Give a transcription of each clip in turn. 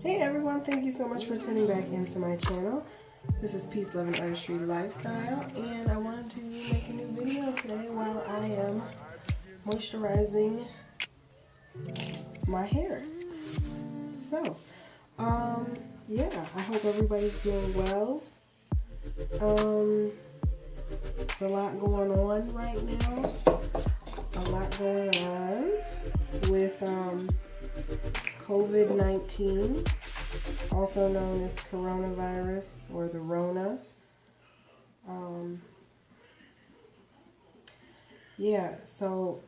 Hey everyone, thank you so much for tuning back into my channel. This is Peace, Love, and Artistry Lifestyle, and I wanted to make a new video today while I am moisturizing my hair. So, yeah, I hope everybody's doing well. There's a lot going on right now. A lot going on with COVID-19, also known as coronavirus or the Rona. Yeah, so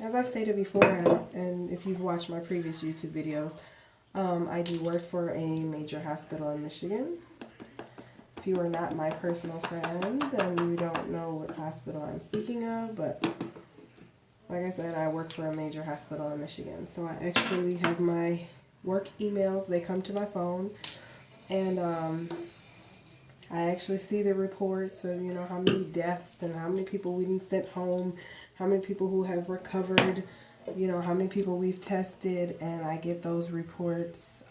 as I've stated before, and if you've watched my previous YouTube videos, I do work for a major hospital in Michigan. If you are not my personal friend, then you don't know what hospital I'm speaking of, but like I said, I work for a major hospital in Michigan. So I actually have my work emails. They come to my phone, and I actually see the reports of, you know, how many deaths and how many people we've sent home, how many people who have recovered, you know, how many people we've tested, and I get those reports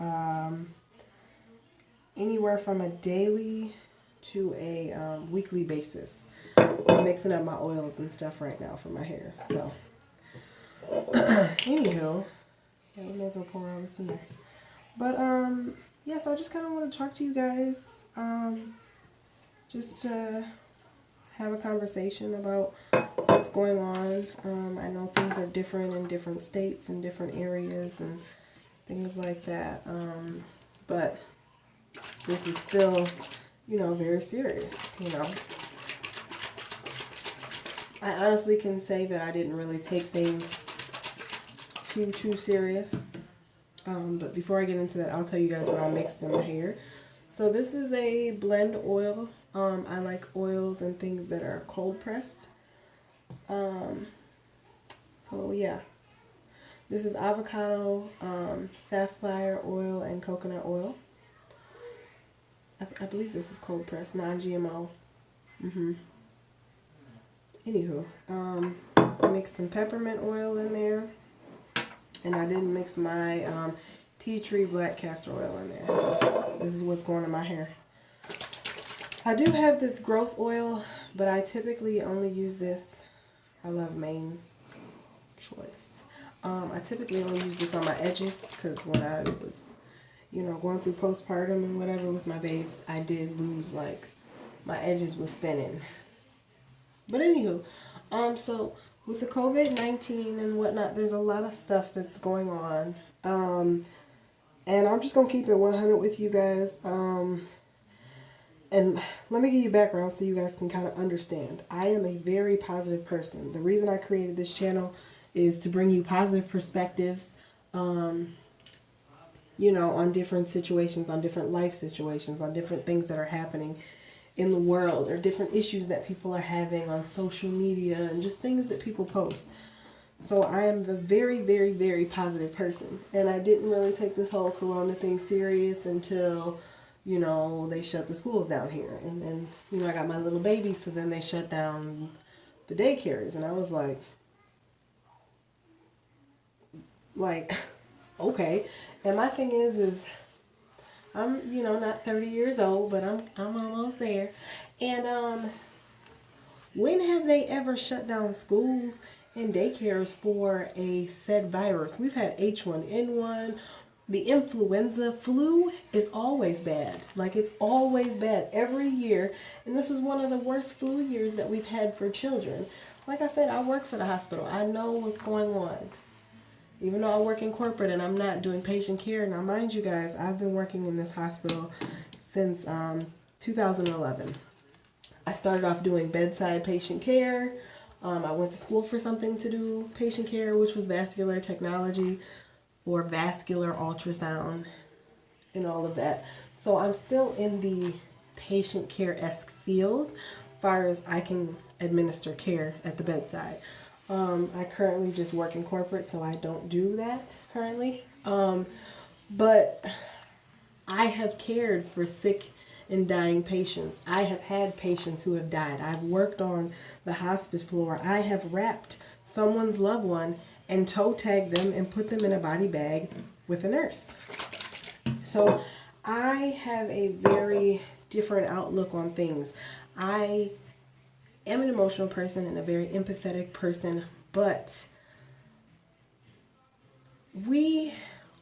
anywhere from a daily to a weekly basis. I'm mixing up my oils and stuff right now for my hair, so anywho, yeah, we may as well pour all this in there. But yeah, so I just kind of want to talk to you guys, just to have a conversation about what's going on. I know things are different in different states and different areas and things like that, but this is still, you know, very serious, you know. I honestly can say that I didn't really take things too serious. But before I get into that, I'll tell you guys what I mixed in my hair. So this is a blend oil. I like oils and things that are cold pressed. So yeah, this is avocado, safflower oil, and coconut oil. I believe this is cold pressed, non-GMO. Anywho, I mixed some peppermint oil in there, and I didn't mix my tea tree black castor oil in there. So this is what's going in my hair. I do have this growth oil, but I typically only use this. I love Main Choice. I typically only use this on my edges because when I was, you know, going through postpartum and whatever with my babes, I did lose, like, my edges was thinning. But anywho, so with the COVID-19 and whatnot, there's a lot of stuff that's going on. And I'm just going to keep it 100 with you guys. And let me give you background so you guys can kind of understand. I am a very positive person. The reason I created this channel is to bring you positive perspectives, you know, on different situations, on different life situations, on different things that are happening in the world, or different issues that people are having on social media, and just things that people post. So I am a very, very, very positive person, and I didn't really take this whole corona thing serious until, you know, they shut the schools down here. And then, you know, I got my little baby, so then they shut down the daycares, and I was like, okay. And my thing is I'm, you know, not 30 years old, but I'm almost there. And when have they ever shut down schools and daycares for a said virus? We've had H1N1, the influenza, flu is always bad. Like, it's always bad every year. And this was one of the worst flu years that we've had for children. Like I said, I work for the hospital. I know what's going on. Even though I work in corporate and I'm not doing patient care. Now, mind you guys, I've been working in this hospital since 2011. I started off doing bedside patient care. I went to school for something to do patient care, which was vascular technology or vascular ultrasound and all of that. So I'm still in the patient care-esque field as far as I can administer care at the bedside. I currently just work in corporate, so I don't do that currently. But I have cared for sick and dying patients. I have had patients who have died. I've worked on the hospice floor. I have wrapped someone's loved one and toe tagged them and put them in a body bag with a nurse. So I have a very different outlook on things. I am an emotional person and a very empathetic person, but we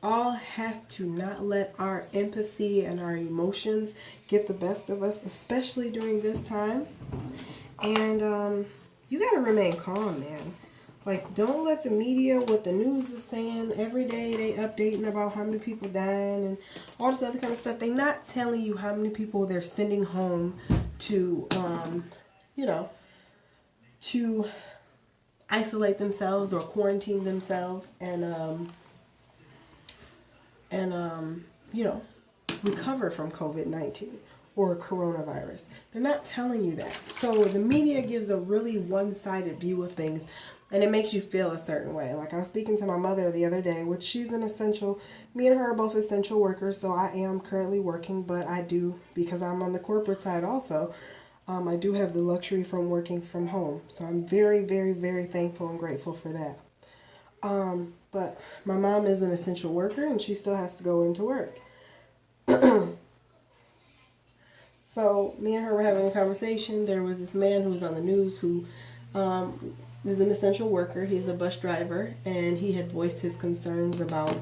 all have to not let our empathy and our emotions get the best of us, especially during this time. And you got to remain calm, man. Like, don't let the media, what the news is saying, every day they updating about how many people dying and all this other kind of stuff. They're not telling you how many people they're sending home to, you know, to isolate themselves or quarantine themselves and you know, recover from COVID-19 or coronavirus. They're not telling you that. So the media gives a really one-sided view of things, and it makes you feel a certain way. Like, I was speaking to my mother the other day, which she's an essential, me and her are both essential workers, so I am currently working, but I do, because I'm on the corporate side also, I do have the luxury from working from home. So I'm very, very, very thankful and grateful for that. But my mom is an essential worker and she still has to go into work. So me and her were having a conversation. There was this man who was on the news who is an essential worker. He's a bus driver, and he had voiced his concerns about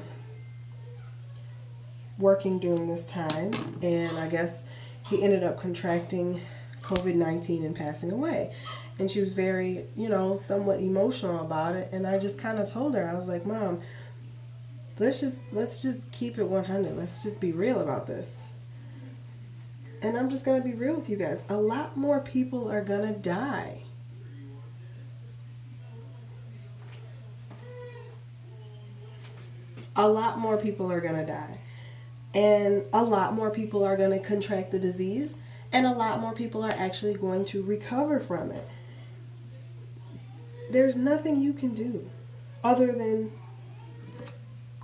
working during this time. And I guess he ended up contracting COVID-19 and passing away. And she was very, you know, somewhat emotional about it. And I just kind of told her, I was like, Mom, let's just keep it 100. Let's just be real about this. And I'm just going to be real with you guys. A lot more people are going to die. A lot more people are going to die. And a lot more people are going to contract the disease. And a lot more people are actually going to recover from it. There's nothing you can do other than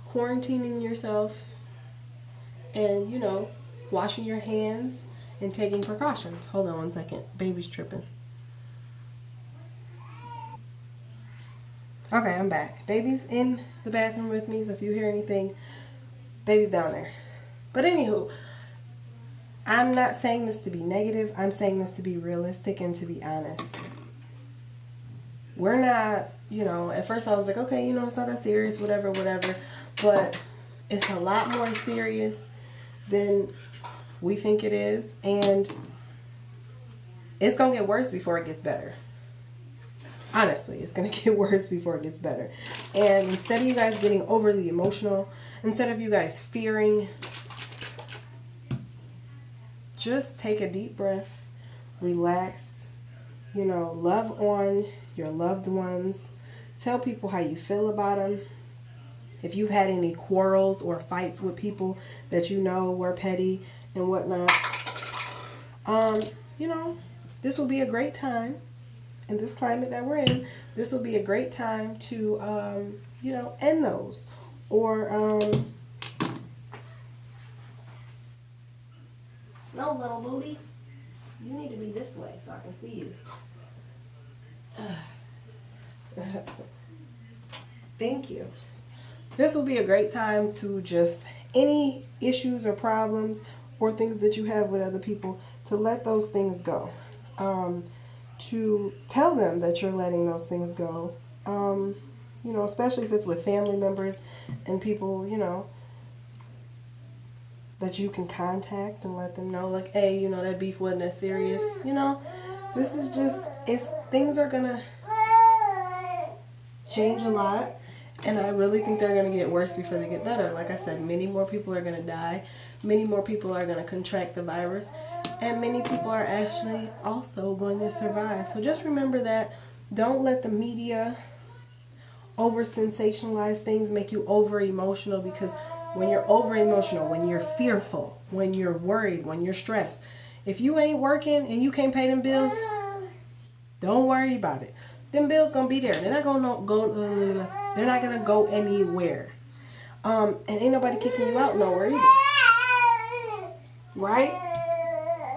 quarantining yourself and, you know, washing your hands and taking precautions. Hold on one second. Baby's tripping. Okay, I'm back. Baby's in the bathroom with me, so if you hear anything, baby's down there. But anywho, I'm not saying this to be negative. I'm saying this to be realistic and to be honest. We're not, you know, at first I was like, okay, you know, it's not that serious, whatever. But it's a lot more serious than we think it is. And it's going to get worse before it gets better. Honestly, it's going to get worse before it gets better. And instead of you guys getting overly emotional, instead of you guys fearing, just take a deep breath, relax, you know, love on your loved ones. Tell people how you feel about them. If you've had any quarrels or fights with people that you know were petty and whatnot, you know, this will be a great time. In this climate that we're in, this will be a great time to, you know, end those. Or, no, little booty, you need to be this way so I can see you. Thank you. This will be a great time to just, any issues or problems or things that you have with other people, to let those things go. To tell them that you're letting those things go, you know, especially if it's with family members and people, you know, that you can contact and let them know, like, hey, you know, that beef wasn't that serious, you know. This is just, things are gonna change a lot, and I really think they're gonna get worse before they get better. Like I said, many more people are gonna die, many more people are gonna contract the virus, and many people are actually also going to survive. So just remember that. Don't let the media over sensationalize things, make you over emotional, because when you're over emotional, when you're fearful, when you're worried, when you're stressed, if you ain't working and you can't pay them bills, don't worry about it. Them bills gonna be there. They're not gonna go. They're not gonna go anywhere. And ain't nobody kicking you out nowhere either, right?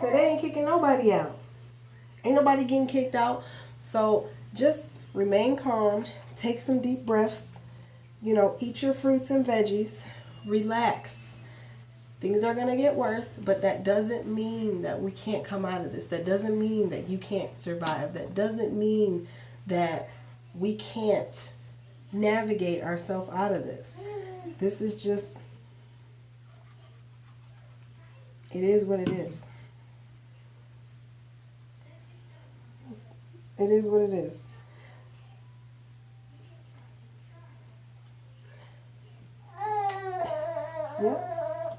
So they ain't kicking nobody out. Ain't nobody getting kicked out. So just remain calm. Take some deep breaths. You know, eat your fruits and veggies. Relax. Things are going to get worse, but that doesn't mean that we can't come out of this. That doesn't mean that you can't survive. That doesn't mean that we can't navigate ourselves out of this. This is just, it is what it is. It is what it is. Yep.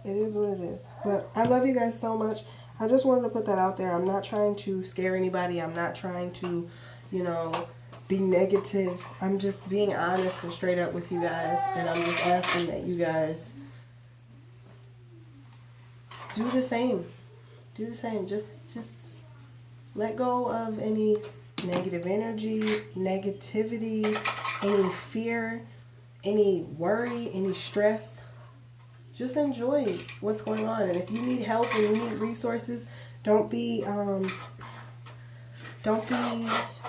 It is what it is. But I love you guys so much. I just wanted to put that out there. I'm not trying to scare anybody. I'm not trying to, you know, be negative. I'm just being honest and straight up with you guys. And I'm just asking that you guys do the same. Do the same. Just let go of any negative energy, negativity, any fear, any worry, any stress. Just enjoy what's going on. And if you need help and you need resources, don't be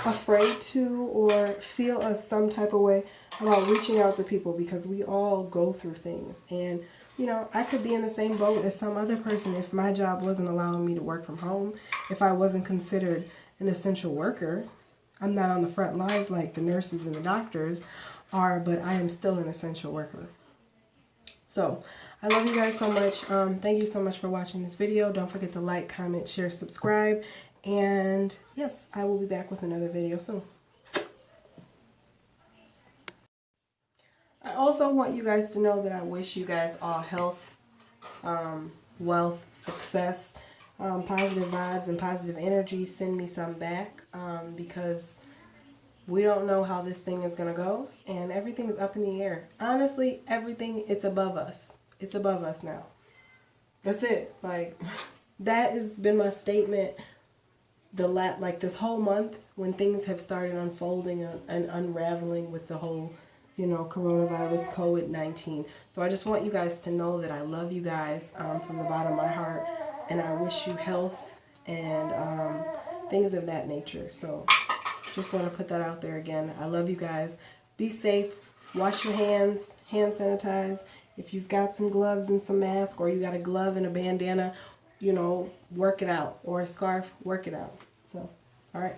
afraid to or feel some type of way about reaching out to people, because we all go through things. And, you know, I could be in the same boat as some other person if my job wasn't allowing me to work from home, if I wasn't considered an essential worker. I'm not on the front lines like the nurses and the doctors are, but I am still an essential worker. So, I love you guys so much. Thank you so much for watching this video. Don't forget to like, comment, share, subscribe. And yes, I will be back with another video soon. I also want you guys to know that I wish you guys all health, wealth, success, positive vibes, and positive energy. Send me some back because we don't know how this thing is going to go, and everything is up in the air. Honestly, everything, it's above us. It's above us now. That's it. Like, that has been my statement like this whole month, when things have started unfolding and unraveling with the whole, you know, coronavirus, COVID-19. So I just want you guys to know that I love you guys from the bottom of my heart, and I wish you health and things of that nature. So just want to put that out there again. I love you guys. Be safe. Wash your hands. Hand sanitize. If you've got some gloves and some mask, or you got a glove and a bandana, you know, work it out. Or a scarf, work it out. So, all right.